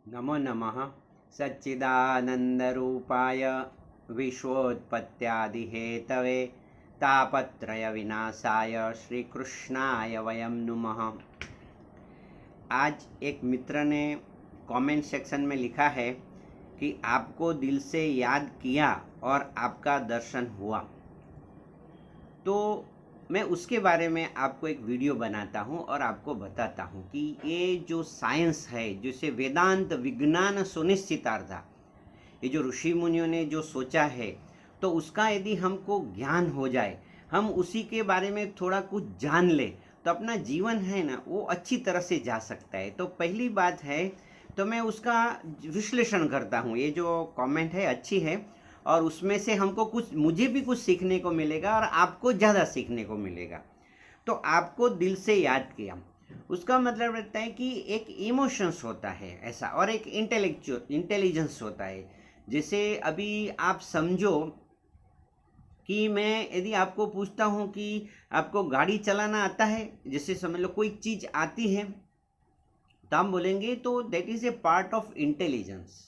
नमो नमः सच्चिदानन्दरूपाय विश्वोत्पत्त्यादिहेतवे तापत्रयविनाशाय श्रीकृष्णाय वयं नुमः। आज एक मित्र ने कमेंट सेक्शन में लिखा है कि आपको दिल से याद किया और आपका दर्शन हुआ। तो मैं उसके बारे में आपको एक वीडियो बनाता हूँ और आपको बताता हूँ कि ये जो साइंस है, जिसे वेदांत विज्ञान सुनिश्चितार्था, ये जो ऋषि मुनियों ने जो सोचा है, तो उसका यदि हमको ज्ञान हो जाए, हम उसी के बारे में थोड़ा कुछ जान ले, तो अपना जीवन है ना वो अच्छी तरह से जा सकता है। तो पहली बात है, तो मैं उसका विश्लेषण करता हूँ। ये जो कमेंट है अच्छी है और उसमें से हमको कुछ, मुझे भी कुछ सीखने को मिलेगा और आपको ज़्यादा सीखने को मिलेगा। तो आपको दिल से याद किया, उसका मतलब रहता है कि एक इमोशंस होता है ऐसा, और एक इंटेलिजेंस होता है। जैसे अभी आप समझो कि मैं यदि आपको पूछता हूँ कि आपको गाड़ी चलाना आता है, जैसे समझ लो कोई चीज़ आती है, तो हम बोलेंगे तो that is a part of intelligence.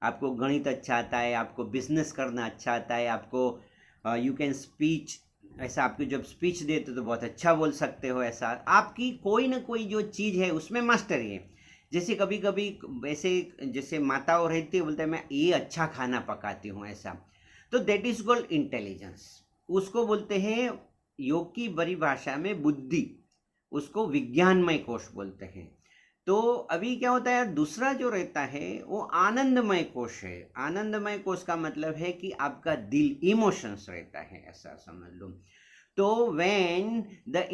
आपको गणित अच्छा आता है, आपको बिजनेस करना अच्छा आता है, आपको यू कैन स्पीच, ऐसा आपकी जब स्पीच देते तो बहुत अच्छा बोल सकते हो, ऐसा आपकी कोई ना कोई जो चीज़ है उसमें मास्टरी है। जैसे कभी कभी ऐसे जैसे माताओं रहती है, बोलते हैं मैं ये अच्छा खाना पकाती हूँ, ऐसा। तो दैट इज कॉल्ड इंटेलिजेंस। उसको बोलते हैं योग की बड़ी भाषा में बुद्धि, उसको विज्ञानमय कोश बोलते हैं। तो अभी क्या होता है, दूसरा जो रहता है वो आनंदमय कोश है। आनंदमय कोश का मतलब है कि आपका दिल, इमोशंस रहता है, ऐसा समझ लो। तो when the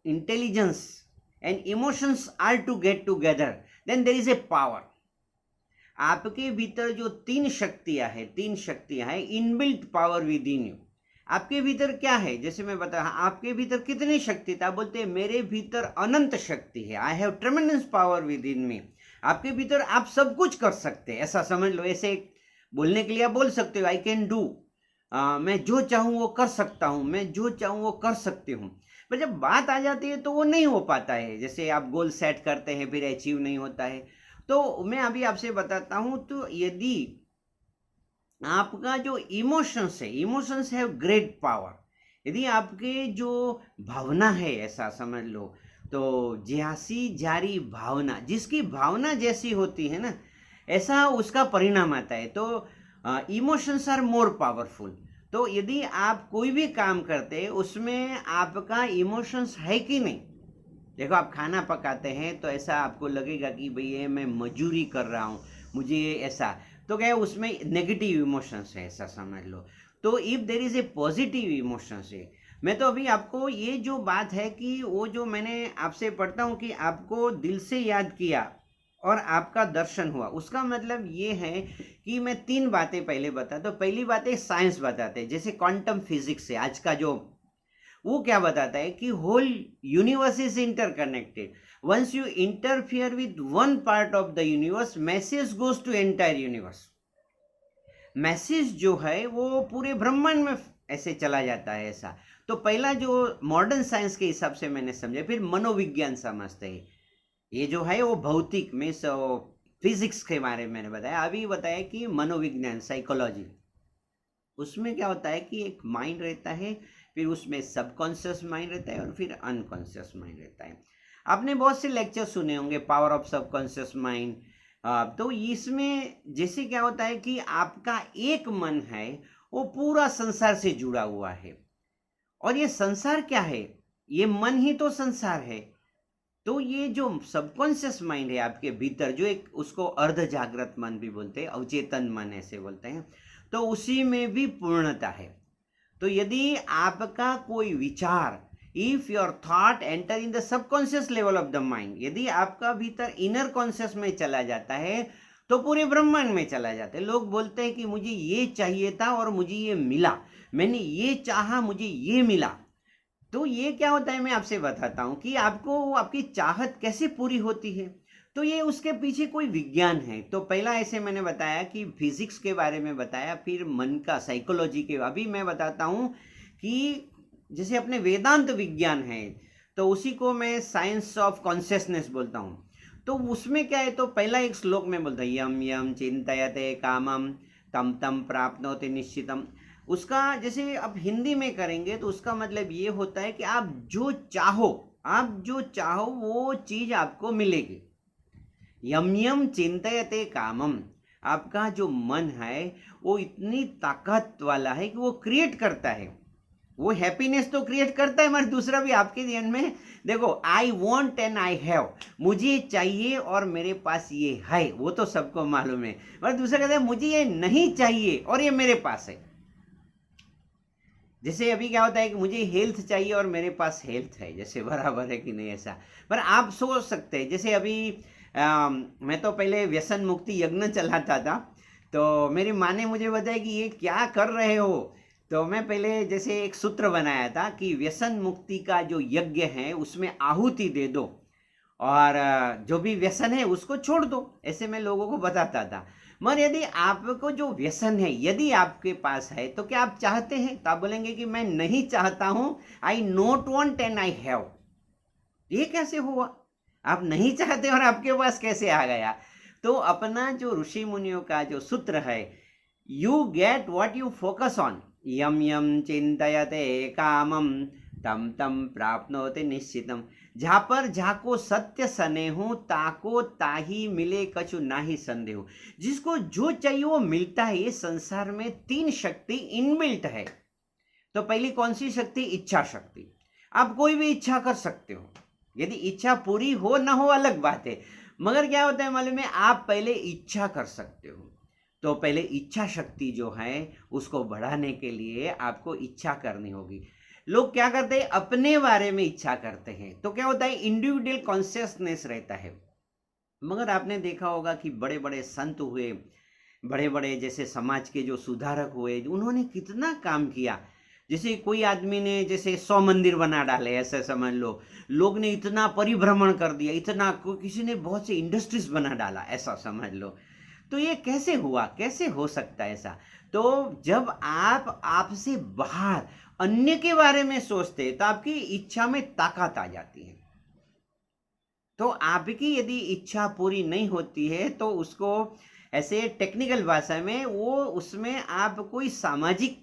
intelligence and emotions are to get together, then there is a power. आपके भीतर जो तीन शक्तियां हैं, inbuilt power within you. आपके भीतर क्या है, जैसे मैं बता, आपके भीतर कितनी शक्ति था, बोलते हैं मेरे भीतर अनंत शक्ति है, I have tremendous power within me. आपके भीतर आप सब कुछ कर सकते हैं, ऐसा समझ लो। ऐसे बोलने के लिए आप बोल सकते हो आई कैन डू, मैं जो चाहूँ वो कर सकता हूँ, मैं जो चाहूँ वो कर सकती हूँ। पर जब बात आ जाती है तो वो नहीं हो पाता है। जैसे आप गोल सेट करते हैं फिर अचीव नहीं होता है। तो मैं अभी आपसे बताता हूँ, तो यदि आपका जो इमोशंस है, इमोशंस हैव ग्रेट पावर। यदि आपके जो भावना है, ऐसा समझ लो, तो जैसी जारी भावना, जिसकी भावना जैसी होती है ना, ऐसा उसका परिणाम आता है। तो इमोशंस आर मोर पावरफुल। तो यदि आप कोई भी काम करते हैं उसमें आपका इमोशंस है कि नहीं। देखो आप खाना पकाते हैं तो ऐसा आपको लगेगा कि भाई ये मैं मजूरी कर रहा हूँ, मुझे ये ऐसा, तो क्या उसमें नेगेटिव इमोशंस है, ऐसा समझ लो। तो if there is a positive emotions है, मैं तो अभी आपको ये जो बात है कि वो जो मैंने आपसे पढ़ता हूँ कि आपको दिल से याद किया और आपका दर्शन हुआ, उसका मतलब ये है कि मैं तीन बातें पहले बता। तो पहली बात है साइंस बताते हैं, जैसे क्वांटम फिजिक्स है आज का जो, वो क्या बताता है कि whole universe is interconnected. Once you interfere with one part of the universe, message goes to entire universe. Message जो है वो पूरे ब्रह्मांड में ऐसे चला जाता है, ऐसा। तो पहला जो मॉडर्न साइंस के हिसाब से मैंने समझा, फिर मनोविज्ञान समझते हैं। ये जो है वो भौतिक में फिजिक्स के बारे में मैंने बताया, अभी बताया कि मनोविज्ञान, साइकोलॉजी। उसमें क्या होता है कि एक माइंड रहता है, फिर उसमें सबकॉन्शियस माइंड रहता है और फिर अनकॉन्शियस माइंड रहता है। आपने बहुत से लेक्चर सुने होंगे, पावर ऑफ सबकॉन्शियस माइंड। तो इसमें जैसे क्या होता है कि आपका एक मन है वो पूरा संसार से जुड़ा हुआ है, और ये संसार क्या है, ये मन ही तो संसार है। तो ये जो सबकॉन्शियस माइंड है आपके भीतर, जो एक, उसको अर्ध जागृत मन भी बोलते हैं, अवचेतन मन ऐसे बोलते हैं, तो उसी में भी पूर्णता है। तो यदि आपका कोई विचार, if your thought enter in the subconscious level of the mind, यदि आपका भीतर इनर कॉन्शियस में चला जाता है तो पूरे ब्रह्मांड में चला जाता है। लोग बोलते हैं कि मुझे ये चाहिए था और मुझे ये मिला, मैंने ये चाहा मुझे ये मिला। तो ये क्या होता है, मैं आपसे बताता हूँ कि आपको आपकी चाहत कैसे पूरी होती है। तो ये उसके पीछे कोई विज्ञान है। तो पहला ऐसे मैंने बताया कि फिजिक्स के बारे में बताया, फिर मन का, साइकोलॉजी के। अभी मैं बताता हूँ कि जैसे अपने वेदांत विज्ञान है, तो उसी को मैं साइंस ऑफ कॉन्शियसनेस बोलता हूँ। तो उसमें क्या है, तो पहला एक श्लोक में बोलता है यम यम चिंतयते कामम तम तम प्राप्नोति निश्चितम। उसका जैसे आप हिंदी में करेंगे तो उसका मतलब ये होता है कि आप जो चाहो वो चीज आपको मिलेगी। यम यम चिंतयते कामम, आपका जो मन है वो इतनी ताकत वाला है कि वो क्रिएट करता है, वो हैप्पीनेस तो क्रिएट करता है, मगर दूसरा भी आपके ध्यान में देखो, I want and I have, मुझे चाहिए और मेरे पास ये है, वो तो सबको मालूम है। मगर दूसरा कहता है मुझे ये नहीं चाहिए और ये मेरे पास है। जैसे अभी क्या होता है कि मुझे हेल्थ चाहिए और मेरे पास हेल्थ है, जैसे बराबर है कि नहीं ऐसा। पर आप सोच सकते हैं, जैसे अभी मैं तो पहले व्यसन मुक्ति यज्ञ चलाता था, तो मेरी माँ ने मुझे बताया कि ये क्या कर रहे हो। तो मैं पहले जैसे एक सूत्र बनाया था कि व्यसन मुक्ति का जो यज्ञ है उसमें आहुति दे दो और जो भी व्यसन है उसको छोड़ दो, ऐसे मैं लोगों को बताता था। मगर यदि आपको जो व्यसन है यदि आपके पास है तो क्या आप चाहते हैं? तो आप बोलेंगे कि मैं नहीं चाहता हूं, I not want and I have. ये कैसे हुआ? आप नहीं चाहते और आपके पास कैसे आ गया? तो अपना जो ऋषि मुनियों का जो सूत्र है, you get what you focus on, यम यम चिंतयते कामम तम तम प्राप्नोति निश्चितम। जहाँ पर जाको सत्य सनेहु ताको ताही मिले कछु नाही संदेह। जिसको जो चाहिए वो मिलता है। ये संसार में 3 शक्ति इनबिल्ट है। तो पहली कौन सी शक्ति? इच्छा शक्ति। आप कोई भी इच्छा कर सकते हो, यदि इच्छा पूरी हो ना हो अलग बात है, मगर क्या होता है मालूम है, आप पहले इच्छा कर सकते हो। तो पहले इच्छा शक्ति जो है उसको बढ़ाने के लिए आपको इच्छा करनी होगी। लोग क्या करते हैं, अपने बारे में इच्छा करते हैं, तो क्या होता है, इंडिविजुअल कॉन्शियसनेस रहता है। मगर आपने देखा होगा कि बड़े बड़े संत हुए, बड़े बड़े जैसे समाज के जो सुधारक हुए, उन्होंने कितना काम किया। जैसे कोई आदमी ने जैसे 100 मंदिर बना डाले, ऐसे समझ लो। लोग ने इतना परिभ्रमण कर दिया, इतना, किसी ने बहुत से इंडस्ट्रीज बना डाला, ऐसा समझ लो। तो ये कैसे हुआ, कैसे हो सकता है ऐसा? तो जब आप आपसे बाहर अन्य के बारे में सोचते हैं तो आपकी इच्छा में ताकत आ जाती है। तो आपकी यदि इच्छा पूरी नहीं होती है तो उसको ऐसे टेक्निकल भाषा में वो उसमें आप कोई सामाजिक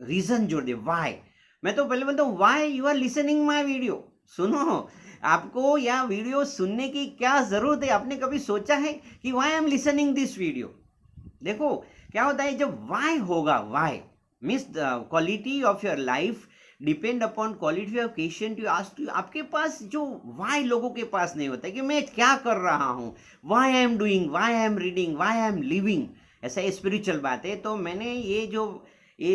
रीजन जोड़ दे। वाई, मैं तो पहले बोलता हूँ why you are listening my video. सुनो, आपको या वीडियो सुनने की क्या जरूरत है? आपने कभी सोचा है कि why I am listening this video? देखो क्या होता है, जब वाई होगा, why means quality of your life depend upon quality of question to ask. आपके पास जो वाई लोगों के पास नहीं होता है कि मैं क्या कर रहा हूँ, why I am doing, why I am reading, why I am living, ऐसा स्पिरिचुअल बात है। तो मैंने ये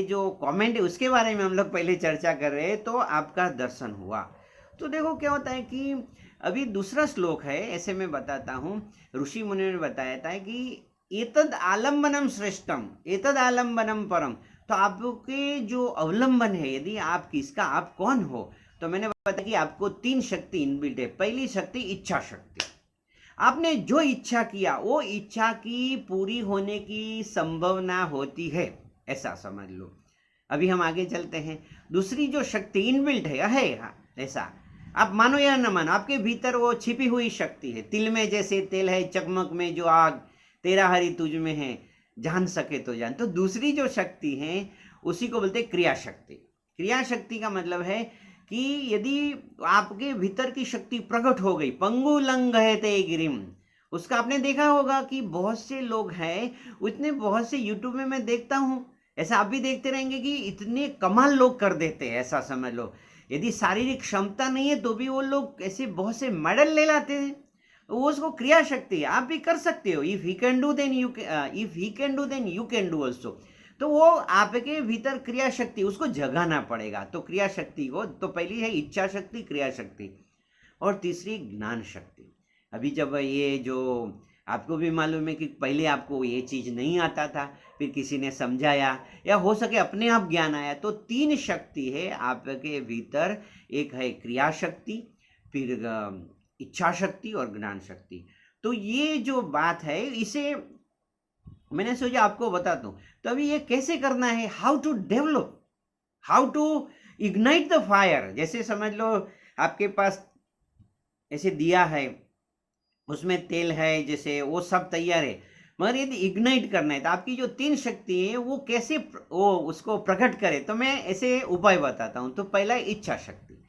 जो कमेंट है उसके बारे में हम लोग पहले चर्चा कर रहे हैं, तो आपका दर्शन हुआ। तो देखो क्या होता है कि अभी दूसरा श्लोक है, ऐसे मैं बताता हूँ। ऋषि मुनि ने बताया था कि एतद आलम्बनम श्रेष्ठम एतद आलम्बनम परम। तो आपके जो अवलंबन है, यदि आप किसका, आप कौन हो, तो मैंने बताया कि आपको 3 शक्ति इनबिल्ट है। पहली शक्ति इच्छा शक्ति। आपने जो इच्छा किया वो इच्छा की पूरी होने की संभावना होती है, ऐसा समझ लो। अभी हम आगे चलते हैं। दूसरी जो शक्ति इनबिल्ट है ऐसा, आप मानो या न मानो, आपके भीतर वो छिपी हुई शक्ति है। तिल में जैसे तेल है, चकमक में जो आग, तेरा हरि तुझ में है, जान सके तो जान। तो दूसरी जो शक्ति है उसी को बोलते क्रिया शक्ति। क्रिया शक्ति का मतलब है कि यदि आपके भीतर की शक्ति प्रकट हो गई, पंगु लंघयते गिरिम, उसका आपने देखा होगा कि बहुत से लोग हैं, इतने बहुत से यूट्यूब में मैं देखता हूँ, ऐसा आप भी देखते रहेंगे कि इतने कमाल लोग कर देते हैं, ऐसा समझ लो। यदि शारीरिक क्षमता नहीं है तो भी वो लोग ऐसे बहुत से मेडल ले लाते हैं, वो उसको क्रिया शक्ति है। आप भी कर सकते हो। If he can do then you can do also. तो वो आपके भीतर क्रिया शक्ति, उसको जगाना पड़ेगा। तो क्रिया शक्ति को, तो पहली है इच्छा शक्ति, क्रिया शक्ति, और तीसरी ज्ञान शक्ति। अभी जब ये जो आपको भी मालूम है कि पहले आपको ये चीज़ नहीं आता था, फिर किसी ने समझाया या हो सके अपने आप ज्ञान आया। तो 3 शक्ति है आपके भीतर, एक है क्रिया शक्ति, फिर इच्छा शक्ति और ज्ञान शक्ति। तो ये जो बात है इसे मैंने सोचा आपको बता दूं। तो अभी ये कैसे करना है, how to develop, how to ignite the fire. जैसे समझ लो आपके पास ऐसे दिया है, उसमें तेल है, जैसे वो सब तैयार है, मगर यदि इग्नाइट करना है तो आपकी जो 3 शक्ति है वो कैसे वो उसको प्रकट करे, तो मैं ऐसे उपाय बताता हूँ। तो पहला इच्छा शक्ति।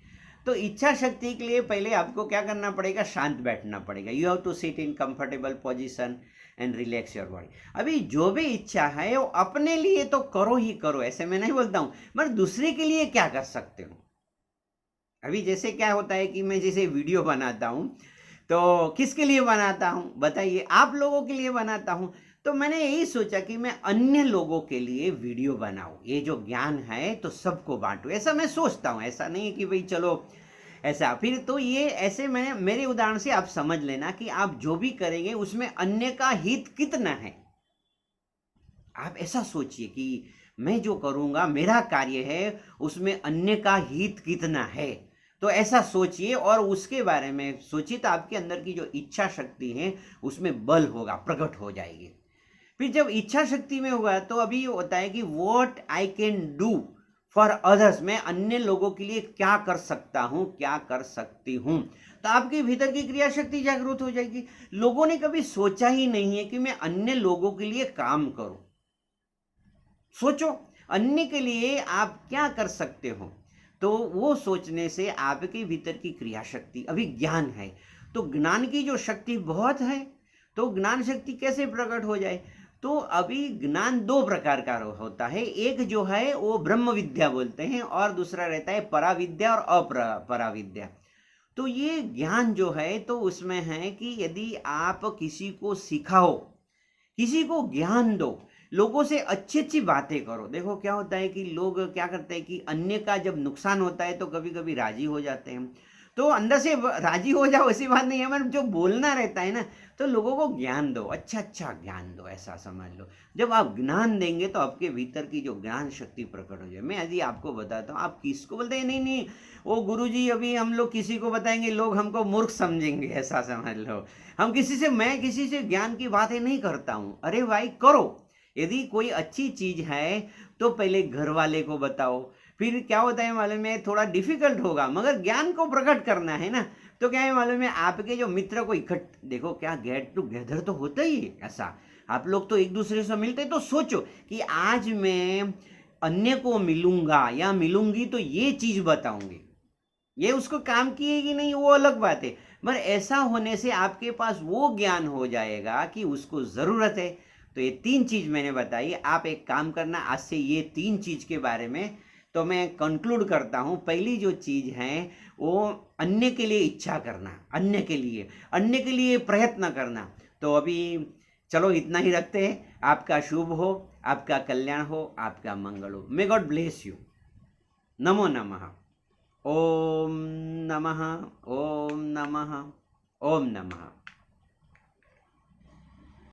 तो इच्छा शक्ति के लिए पहले आपको क्या करना पड़ेगा, शांत बैठना पड़ेगा। You have to sit in comfortable position and relax your body. अभी जो भी इच्छा है वो अपने लिए तो करो ही करो, ऐसे मैं नहीं बोलता हूँ, मगर दूसरे के लिए क्या कर सकते हो। अभी जैसे क्या होता है कि मैं जैसे वीडियो बनाता हूँ, तो किसके लिए बनाता हूँ बताइए, आप लोगों के लिए बनाता हूँ। तो मैंने यही सोचा कि मैं अन्य लोगों के लिए वीडियो बनाऊँ, ये जो ज्ञान है तो सबको बांटूँ, ऐसा मैं सोचता हूँ। ऐसा नहीं है कि भाई चलो ऐसा, फिर तो ये ऐसे मैं मेरे उदाहरण से आप समझ लेना कि आप जो भी करेंगे उसमें अन्य का हित कितना है। आप ऐसा सोचिए कि मैं जो करूँगा, मेरा कार्य है, उसमें अन्य का हित कितना है। तो ऐसा सोचिए और उसके बारे में सोचिए, तो आपके अंदर की जो इच्छा शक्ति है उसमें बल होगा, प्रकट हो जाएगी। फिर जब इच्छा शक्ति में होगा तो अभी ये होता है कि what I can do for others, मैं अन्य लोगों के लिए क्या कर सकता हूँ, क्या कर सकती हूँ। तो आपके भीतर की क्रिया शक्ति जागृत हो जाएगी। लोगों ने कभी सोचा ही नहीं है कि मैं अन्य लोगों के लिए काम करूं। सोचो, अन्य के लिए आप क्या कर सकते हो। तो वो सोचने से आपके भीतर की क्रिया शक्ति, अभी ज्ञान है तो ज्ञान की जो शक्ति बहुत है, तो ज्ञान शक्ति कैसे प्रकट हो जाए। तो अभी ज्ञान 2 प्रकार का होता है, एक जो है वो ब्रह्म विद्या बोलते हैं और दूसरा रहता है पराविद्या और अपराविद्या। तो ये ज्ञान जो है तो उसमें है कि यदि आप किसी को सिखाओ, किसी को ज्ञान दो, लोगों से अच्छी अच्छी बातें करो। देखो क्या होता है कि लोग क्या करते हैं कि अन्य का जब नुकसान होता है तो कभी कभी राजी हो जाते हैं। तो अंदर से राजी हो जाओ ऐसी बात नहीं है, मतलब जो बोलना रहता है ना, तो लोगों को ज्ञान दो, अच्छा अच्छा ज्ञान दो, ऐसा समझ लो। जब आप ज्ञान देंगे तो आपके भीतर की जो ज्ञान शक्ति प्रकट हो जाए। मैं यदि आपको बताता हूँ, आप किसको बोलते हैं, नहीं नहीं वो गुरुजी अभी हम लोग किसी को बताएंगे लोग हमको मूर्ख समझेंगे, ऐसा समझ लो। हम किसी से, मैं किसी से ज्ञान की बातें नहीं करता हूँ। अरे भाई करो, यदि कोई अच्छी चीज है तो पहले घर वाले को बताओ, फिर क्या होता है मालूम है, थोड़ा डिफिकल्ट होगा मगर ज्ञान को प्रकट करना है ना। तो क्या है मालूम है, आपके जो मित्र को इकट्ठ, देखो क्या गेट टुगेदर तो होता ही है ऐसा, आप लोग तो एक दूसरे से मिलते, तो सोचो कि आज मैं अन्य को मिलूंगा या मिलूंगी तो ये चीज बताऊंगी। ये उसको काम की है कि नहीं वो अलग बात है, मगर ऐसा होने से आपके पास वो ज्ञान हो जाएगा कि उसको जरूरत है। तो ये 3 चीज मैंने बताई, आप एक काम करना आज से ये 3 चीज के बारे में। तो मैं कंक्लूड करता हूं, पहली जो चीज है वो अन्य के लिए इच्छा करना, अन्य के लिए प्रयत्न करना। तो अभी चलो इतना ही रखते हैं। आपका शुभ हो, आपका कल्याण हो, आपका मंगल हो। May God bless you. नमो नमः। ओम नमः, ओम नमः, ओम नमः।